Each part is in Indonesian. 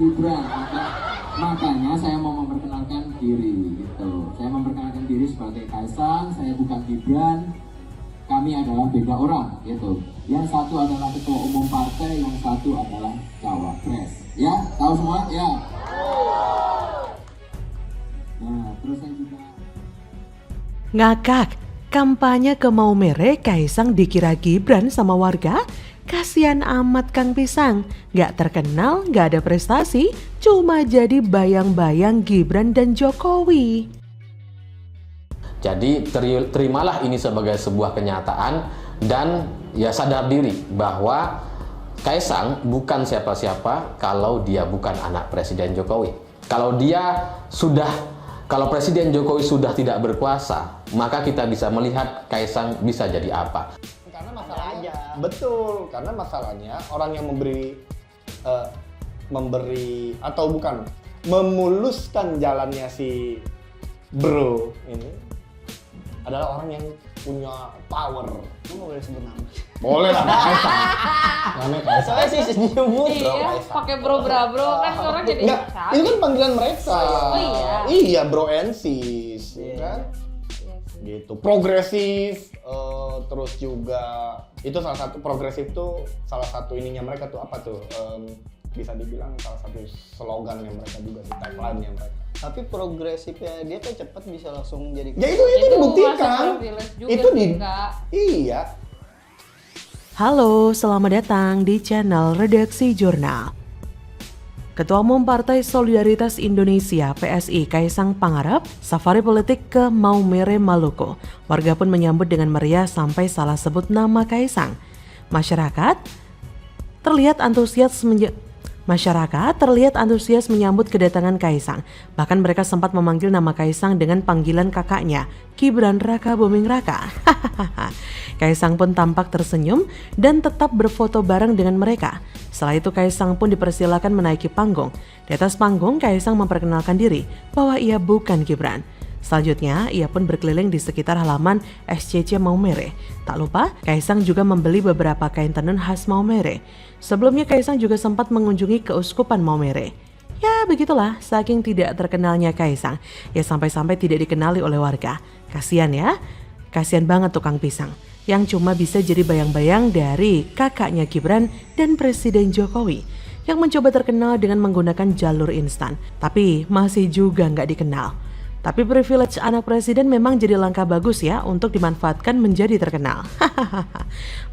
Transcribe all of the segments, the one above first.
Gibran. Makanya saya mau memperkenalkan diri gitu. Saya memperkenalkan diri sebagai Kaisang, saya bukan Gibran. Kami adalah beda orang gitu. Yang satu adalah ketua umum partai, yang satu adalah cawapres. Ya, tahu semua? Ya. Nah, terus saya juga Ngakak, kampanye ke Maumere Kaisang dikira Gibran sama warga? Kasian amat Kang Pisang, gak terkenal, gak ada prestasi, cuma jadi bayang-bayang Gibran dan Jokowi. Jadi terimalah ini sebagai sebuah kenyataan dan ya sadar diri bahwa Kaisang bukan siapa-siapa kalau dia bukan anak Presiden Jokowi. Kalau Presiden Jokowi sudah tidak berkuasa, maka kita bisa melihat Kaisang bisa jadi apa. Karena masalahnya, betul, karena masalahnya orang yang memuluskan jalannya si bro ini adalah orang yang punya power. Lu nggak boleh sebut nama. Boleh lah, Kaisang. Namanya Kaisang. Soalnya sih nyebut Iya, pakai bro kan orang jadi Enggak, itu kan panggilan mereka. Oh iya. Iya, bro and sis, kan? Gitu. Progresif, terus juga itu salah satu progresif tuh salah satu ininya mereka tuh apa tuh? Bisa dibilang salah satu slogannya mereka juga sih, tagline-nya mereka. Tapi progresifnya dia kan cepat bisa langsung jadi. Ya itu dibuktikan. Itu iya. Halo, selamat datang di channel Redaksi Jurnal. Ketua Umum Partai Solidaritas Indonesia PSI Kaisang Pangarep safari politik ke Maumere, Maluku. Warga pun menyambut dengan meriah sampai salah sebut nama Kaisang. Masyarakat terlihat antusias menyambut kedatangan Kaisang. Bahkan mereka sempat memanggil nama Kaisang dengan panggilan kakaknya, Gibran Raka Buming Raka. Kaisang pun tampak tersenyum dan tetap berfoto bareng dengan mereka. Setelah itu Kaisang pun dipersilakan menaiki panggung. Di atas panggung Kaisang memperkenalkan diri bahwa ia bukan Gibran. Selanjutnya, ia pun berkeliling di sekitar halaman SCC Maumere. Tak lupa, Kaisang juga membeli beberapa kain tenun khas Maumere. Sebelumnya, Kaisang juga sempat mengunjungi Keuskupan Maumere. Ya, begitulah, saking tidak terkenalnya Kaisang, ya sampai-sampai tidak dikenali oleh warga. Kasian ya, kasian banget tukang pisang, yang cuma bisa jadi bayang-bayang dari kakaknya Gibran dan Presiden Jokowi, yang mencoba terkenal dengan menggunakan jalur instan, tapi masih juga nggak dikenal. Tapi privilege anak presiden memang jadi langkah bagus ya untuk dimanfaatkan menjadi terkenal.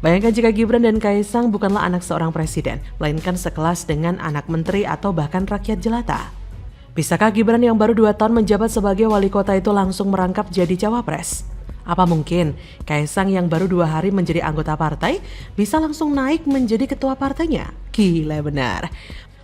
Bayangkan jika Gibran dan Kaisang bukanlah anak seorang presiden, melainkan sekelas dengan anak menteri atau bahkan rakyat jelata. Bisakah Gibran yang baru 2 tahun menjabat sebagai wali kota itu langsung merangkap jadi cawapres? Apa mungkin Kaisang yang baru 2 hari menjadi anggota partai bisa langsung naik menjadi ketua partainya? Gila benar.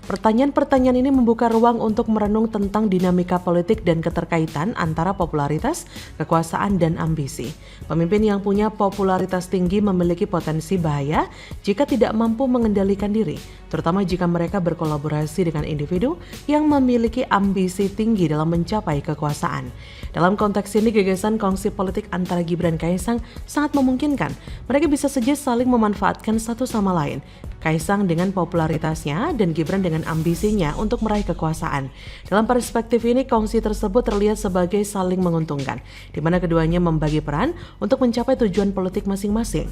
Pertanyaan-pertanyaan ini membuka ruang untuk merenung tentang dinamika politik dan keterkaitan antara popularitas, kekuasaan, dan ambisi. Pemimpin yang punya popularitas tinggi memiliki potensi bahaya jika tidak mampu mengendalikan diri, terutama jika mereka berkolaborasi dengan individu yang memiliki ambisi tinggi dalam mencapai kekuasaan. Dalam konteks ini, gagasan kongsi politik antara Gibran Kaisang sangat memungkinkan. Mereka bisa saja saling memanfaatkan satu sama lain. Kaisang dengan popularitasnya dan Gibran dengan ambisinya untuk meraih kekuasaan. Dalam perspektif ini, kongsi tersebut terlihat sebagai saling menguntungkan, di mana keduanya membagi peran untuk mencapai tujuan politik masing-masing.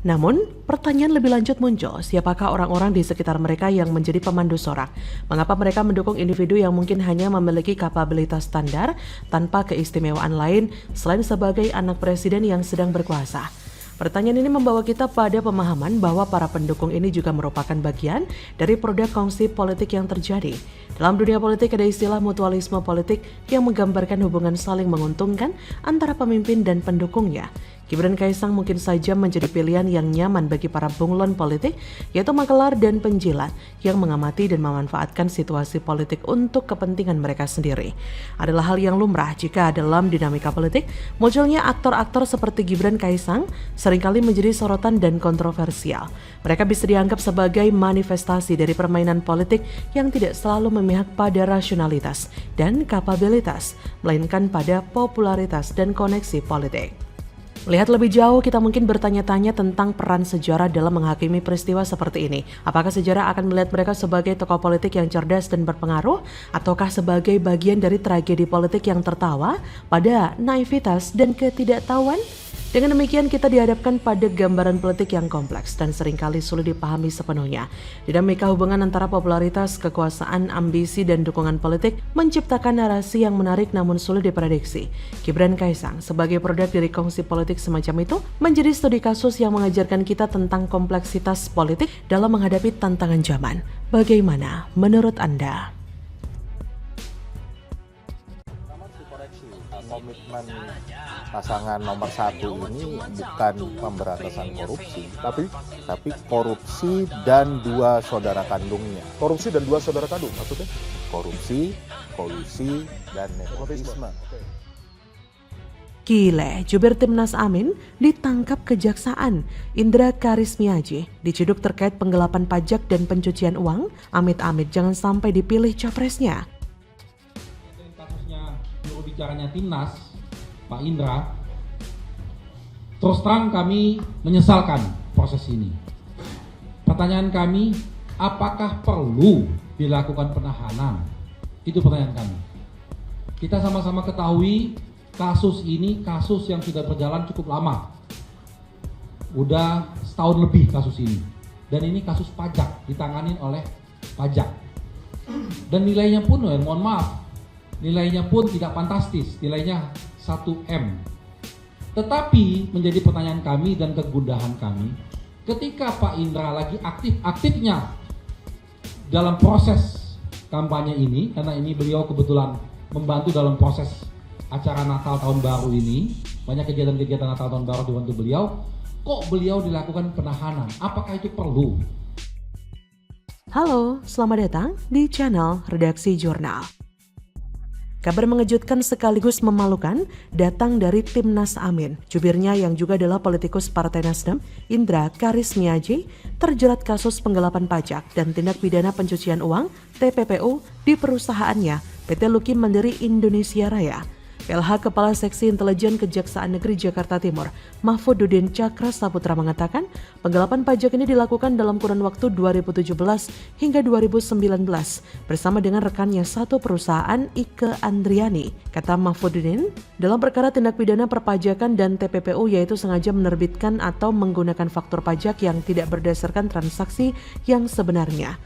Namun, pertanyaan lebih lanjut muncul, siapakah orang-orang di sekitar mereka yang menjadi pemandu sorak? Mengapa mereka mendukung individu yang mungkin hanya memiliki kapabilitas standar tanpa keistimewaan lain selain sebagai anak presiden yang sedang berkuasa? Pertanyaan ini membawa kita pada pemahaman bahwa para pendukung ini juga merupakan bagian dari produk kongsi politik yang terjadi. Dalam dunia politik ada istilah mutualisme politik yang menggambarkan hubungan saling menguntungkan antara pemimpin dan pendukungnya. Gibran Kaisang mungkin saja menjadi pilihan yang nyaman bagi para bunglon politik, yaitu makelar dan penjilat yang mengamati dan memanfaatkan situasi politik untuk kepentingan mereka sendiri. Adalah hal yang lumrah jika dalam dinamika politik, munculnya aktor-aktor seperti Gibran Kaisang seringkali menjadi sorotan dan kontroversial. Mereka bisa dianggap sebagai manifestasi dari permainan politik yang tidak selalu memihak pada rasionalitas dan kapabilitas, melainkan pada popularitas dan koneksi politik. Lihat lebih jauh, kita mungkin bertanya-tanya tentang peran sejarah dalam menghakimi peristiwa seperti ini. Apakah sejarah akan melihat mereka sebagai tokoh politik yang cerdas dan berpengaruh, ataukah sebagai bagian dari tragedi politik yang tertawa pada naivitas dan ketidaktahuan? Dengan demikian kita dihadapkan pada gambaran politik yang kompleks dan seringkali sulit dipahami sepenuhnya. Dinamika hubungan antara popularitas, kekuasaan, ambisi, dan dukungan politik menciptakan narasi yang menarik namun sulit diprediksi. Gibran Kaesang sebagai produk dari kongsi politik semacam itu menjadi studi kasus yang mengajarkan kita tentang kompleksitas politik dalam menghadapi tantangan zaman. Bagaimana menurut Anda? Komitmen pasangan nomor 1 ini bukan pemberantasan korupsi, tapi korupsi dan 2 saudara kandungnya. Korupsi dan 2 saudara kandung maksudnya? Korupsi, kolusi, dan nepotisme. Gile, jubir Timnas Amin ditangkap kejaksaan. Indra Karismiaji diciduk terkait penggelapan pajak dan pencucian uang. Amit-amit jangan sampai dipilih capresnya. Juru bicaranya Timnas, Pak Indra, terus terang kami menyesalkan proses ini. Pertanyaan kami, apakah perlu dilakukan penahanan? Itu pertanyaan kami. Kita sama-sama ketahui kasus ini kasus yang sudah berjalan cukup lama. Udah setahun lebih kasus ini. Dan ini kasus pajak, ditanganin oleh pajak. Dan nilainya pun, mohon maaf, nilainya pun tidak fantastis, nilainya 1M. Tetapi menjadi pertanyaan kami dan kegundahan kami, ketika Pak Indra lagi aktif-aktifnya dalam proses kampanye ini, karena ini beliau kebetulan membantu dalam proses acara Natal Tahun Baru ini, banyak kegiatan-kegiatan Natal Tahun Baru dibantu beliau, kok beliau dilakukan penahanan? Apakah itu perlu? Halo, selamat datang di channel Redaksi Jurnal. Kabar mengejutkan sekaligus memalukan datang dari Timnas Amin. Jubirnya yang juga adalah politikus Partai Nasdem, Indra Karismiaji, terjerat kasus penggelapan pajak dan tindak pidana pencucian uang (TPPU) di perusahaannya PT Luki Mandiri Indonesia Raya. PLH Kepala Seksi Intelijen Kejaksaan Negeri Jakarta Timur, Mahfududin Cakra Saputra mengatakan, penggelapan pajak ini dilakukan dalam kurun waktu 2017 hingga 2019 bersama dengan rekannya satu perusahaan Ike Andriani. Kata Mahfududin, dalam perkara tindak pidana perpajakan dan TPPU yaitu sengaja menerbitkan atau menggunakan faktur pajak yang tidak berdasarkan transaksi yang sebenarnya.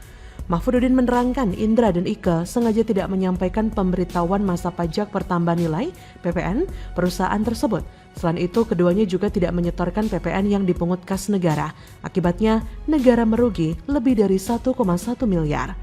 Mahfududin menerangkan Indra dan Ike sengaja tidak menyampaikan pemberitahuan masa pajak pertambahan nilai (PPN) perusahaan tersebut. Selain itu, keduanya juga tidak menyetorkan PPN yang dipungut kas negara. Akibatnya, negara merugi lebih dari 1,1 miliar.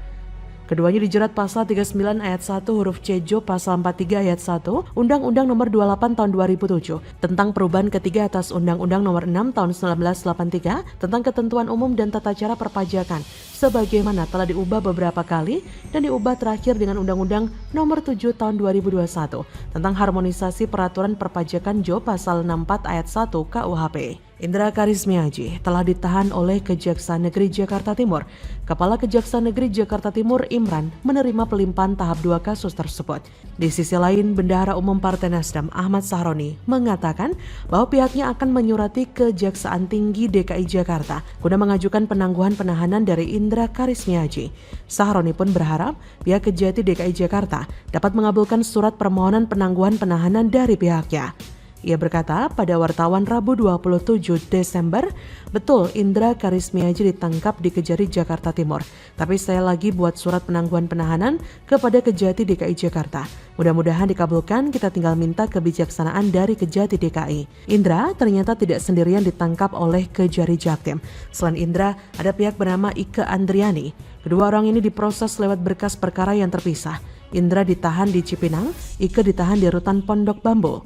Keduanya dijerat pasal 39 ayat 1 huruf C Jo pasal 43 ayat 1 Undang-Undang nomor 28 tahun 2007 tentang perubahan ketiga atas Undang-Undang nomor 6 tahun 1983 tentang ketentuan umum dan tata cara perpajakan sebagaimana telah diubah beberapa kali dan diubah terakhir dengan Undang-Undang nomor 7 tahun 2021 tentang harmonisasi peraturan perpajakan Jo pasal 64 ayat 1 KUHP. Indra Karismiaji telah ditahan oleh Kejaksaan Negeri Jakarta Timur. Kepala Kejaksaan Negeri Jakarta Timur Imran menerima pelimpahan tahap 2 kasus tersebut. Di sisi lain, Bendahara Umum Partai Nasdem Ahmad Sahroni mengatakan bahwa pihaknya akan menyurati Kejaksaan Tinggi DKI Jakarta guna mengajukan penangguhan penahanan dari Indra Karismiaji. Sahroni pun berharap pihak Kejati DKI Jakarta dapat mengabulkan surat permohonan penangguhan penahanan dari pihaknya. Ia berkata pada wartawan Rabu 27 Desember, betul Indra Karismiaji ditangkap di Kejati Jakarta Timur. Tapi saya lagi buat surat penangguhan penahanan kepada Kejati DKI Jakarta. Mudah-mudahan dikabulkan, kita tinggal minta kebijaksanaan dari Kejati DKI. Indra ternyata tidak sendirian ditangkap oleh Kejari Jaktim. Selain Indra, ada pihak bernama Ike Andriani. Kedua orang ini diproses lewat berkas perkara yang terpisah. Indra ditahan di Cipinang, Ike ditahan di Rutan Pondok Bambu.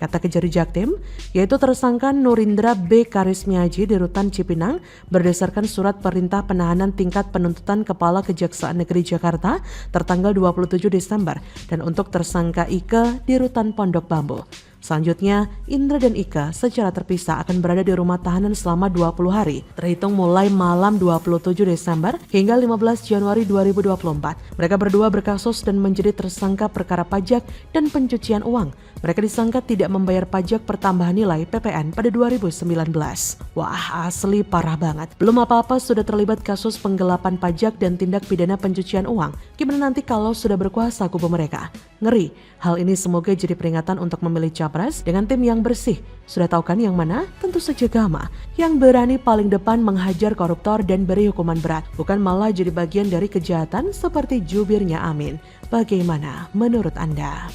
Kata Kejari Jaktim, yaitu tersangka Nurindra B. Karismiaji di Rutan Cipinang berdasarkan surat perintah penahanan tingkat penuntutan Kepala Kejaksaan Negeri Jakarta tertanggal 27 Desember dan untuk tersangka Ike di Rutan Pondok Bambu. Selanjutnya, Indra dan Ika secara terpisah akan berada di rumah tahanan selama 20 hari, terhitung mulai malam 27 Desember hingga 15 Januari 2024. Mereka berdua berkasus dan menjadi tersangka perkara pajak dan pencucian uang. Mereka disangka tidak membayar pajak pertambahan nilai PPN pada 2019. Wah, asli parah banget. Belum apa-apa sudah terlibat kasus penggelapan pajak dan tindak pidana pencucian uang. Gimana nanti kalau sudah berkuasa kubu mereka? Ngeri. Hal ini semoga jadi peringatan untuk memilih capres dengan tim yang bersih. Sudah tahu kan yang mana? Tentu saja Gama. Yang berani paling depan menghajar koruptor dan beri hukuman berat. Bukan malah jadi bagian dari kejahatan seperti jubirnya Amin. Bagaimana menurut Anda?